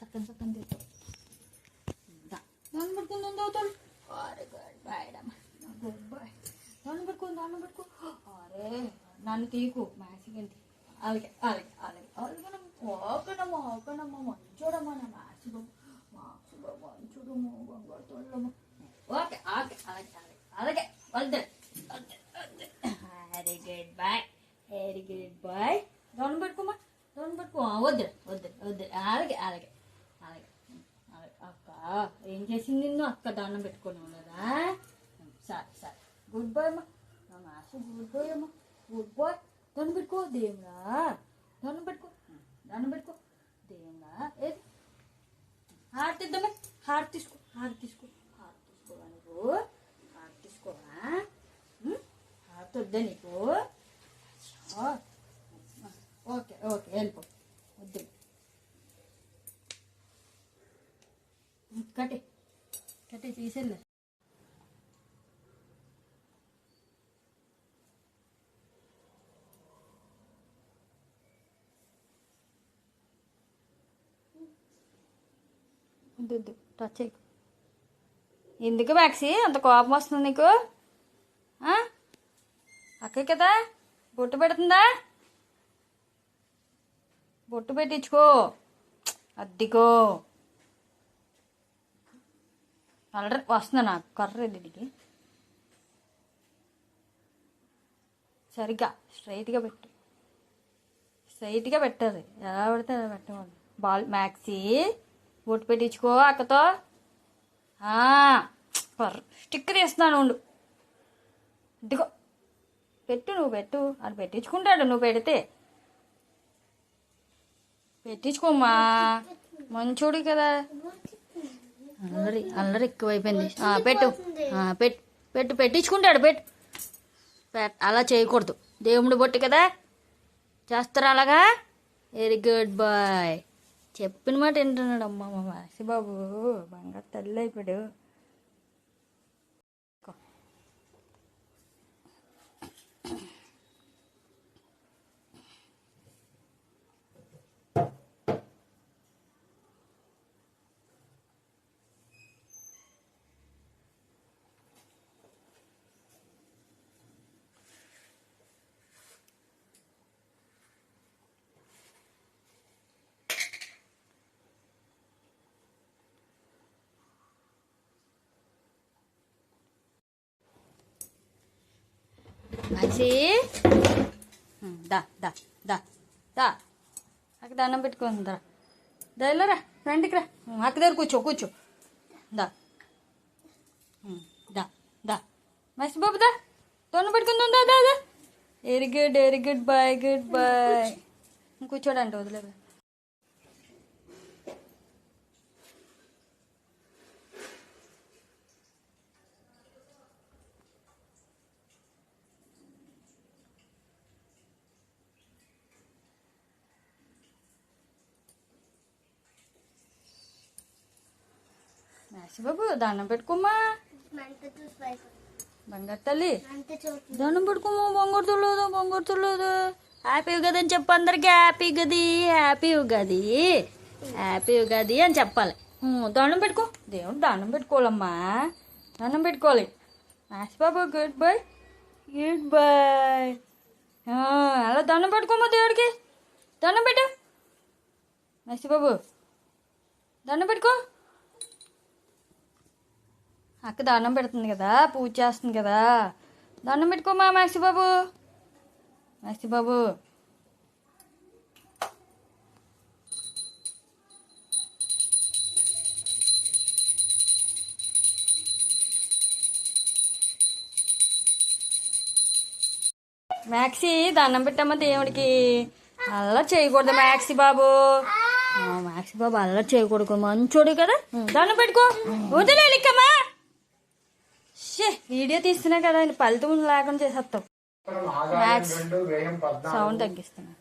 చక్కని చక్కని తింటాం. దాన్ని పెట్టుకుని అవుతాడు. అరే గుడ్ బాయ్ అమ్మా, గుడ్ బాయ్. దాన్ని పెట్టుకో. అరే నన్ను తీకు మ్యాక్సిగంటి. అలాగే అలాగే అలాగే అలాగే ఓకేనమ్మా మంచోడమ్మా నా మ్యాక్సిగం మంచోడమ్మా బంగారుతోళ్ళమ్మా. ఓకే ఓకే అలాగే అలాగే అలాగే వద్దు. Very good boy, very good boy. దొండ పెట్టుకోమా, దొండ పెట్టుకో. వద్దు వద్దు వద్దు అలాగే అలాగే అలాగే అలాగే. అక్క ఏం చేసింది నిన్ను? అక్క దండం పెట్టుకున్నావు కదా. సరే గుడ్ బాయ్ అమ్మా, నా మ్యాథ్స్ గుడ్ బాయ్ అమ్మా, గుడ్ బాయ్. దండం పెట్టుకో దేవుడా, దండం పెట్టుకో దేవుడా. ఏది హార్ట్ ఇద్దామే, హార్ట్ తీసుకోవా నువ్వు? హార్ట్ తీసుకోవా? హార్ట్ వద్దా నీకు? ఓకే వెళ్ళిపో, వద్దు. కట్టే తీసేలే. వద్దు టచ్ చేయకు. ఎందుకు మ్యాక్సీ అంత కోపం వస్తుంది నీకు? అక్క కదా బొట్టు పెడుతుందా? బొట్టు పెట్టించుకో. అద్దికో అల్లరి వస్తుందా? నాకు కర్ర దీనికి సరిగ్గా స్ట్రైట్గా పెట్టాలి. ఎలా పెడితే అలా పెట్టవాలి. బాల్ మ్యాక్సీ బొట్టు పెట్టించుకో అక్కతో. స్టిక్కర్ వేస్తున్నాను ఉండు. ఇదిగో నువ్వు పెట్టు. అది పెట్టించుకుంటాడు నువ్వు పెడితే. పెట్టించుకోమ్మా, మంచోడు కదా. అల్లరి ఎక్కువైపోయింది. పెట్టించుకుంటాడు. అలా చేయకూడదు. దేవుడి బొట్టు కదా, చేస్తారా అలాగా? Very good boy. చెప్పిన మాట వింటున్నాడు. అమ్మ బాబు బంగారు తల్లి అయిపోయాడు. మ్యాక్సీ దా అక్కడ దండం పెట్టుకుందా. వెళ్ళరా ఫ్రెండ్కి రా, అక్క దగ్గర కూర్చో. దా మ్యాక్సీ బాబు దండం పెట్టుకుందా. Very good boy, good boy. కూర్చోడంట వదిలేదు. మ్యాక్సీ బాబు దండం పెట్టుకోమ్మా, బంగారు తల్లి. దండం పెట్టుకోమ్మా, బంగారు తల్లేదు. హ్యాపీ ఉగాది అని చెప్పు అందరికి. హ్యాపీ ఉగాది అని చెప్పాలి. దండం పెట్టుకో. దేవుడు దండం పెట్టుకోవాలమ్మా, దండం పెట్టుకోవాలి. మ్యాక్సీ బాబు గుడ్ బాయ్. అలా దండం పెట్టుకోమ్మా, దేవుడికి దండం పెట్టు. మ్యాక్సీ బాబు దండం పెట్టుకో. అక్క దండం పెడుతుంది కదా, పూజ చేస్తుంది కదా. దండం పెట్టుకోమా మ్యాక్సీ బాబు. మ్యాక్సీ దండం పెట్టమ్మా దేవుడికి. అలా చేయకూడదు మ్యాక్సీ బాబు. అలా చేయకూడదు, మంచోడు కదా. దండం పెట్టుకో. వదిలేలిక్కమ్మా. వీడియో తీస్తున్నా కదా, ఫలితం లేకుండా చేసేస్తావు. సౌండ్ తగ్గిస్తున్నా.